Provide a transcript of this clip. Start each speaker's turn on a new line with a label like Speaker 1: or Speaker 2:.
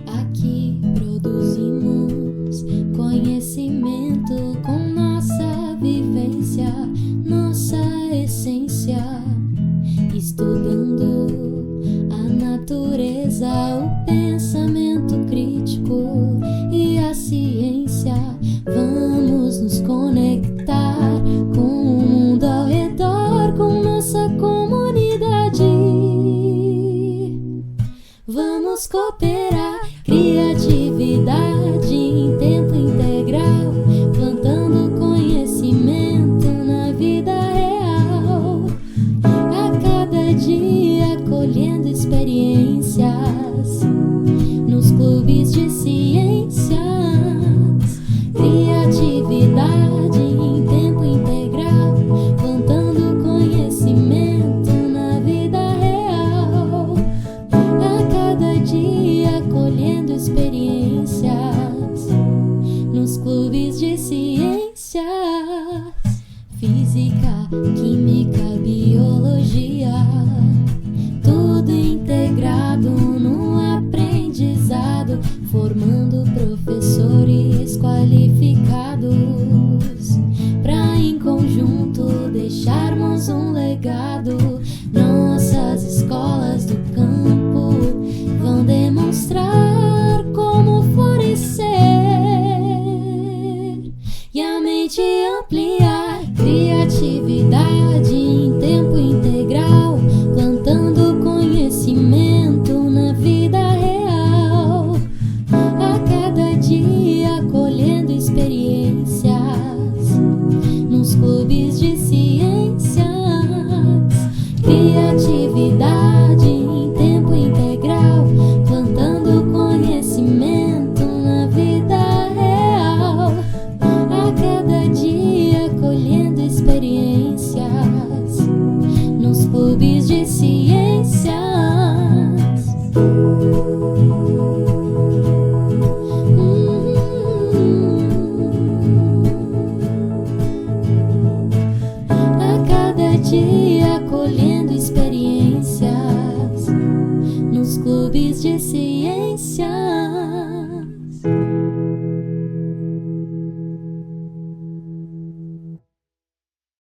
Speaker 1: Aqui produzimos conhecimento com nossa vivência, nossa essência, estudando a natureza, o pensamento crítico e a ciência. Vamos nos conectar com o mundo ao redor, com nossa comunidade. Vamos cooperar, criatividade em tempo integral, plantando conhecimento na vida real. A cada dia colhendo experiências nos clubes de ciências. Criatividade em tempo integral, plantando conhecimento na vida real. A cada dia colhendo experiências nos clubes de ciências. Física, química, biologia, tudo integrado no aprendizado, formando professores qualificados para em conjunto deixarmos um legado. Nossas escolas do campo vão demonstrar como florescer e a mente ampliar. Criatividade em tempo integral, plantando conhecimento na vida real. A cada dia colhendo experiências nos clubes de ciência.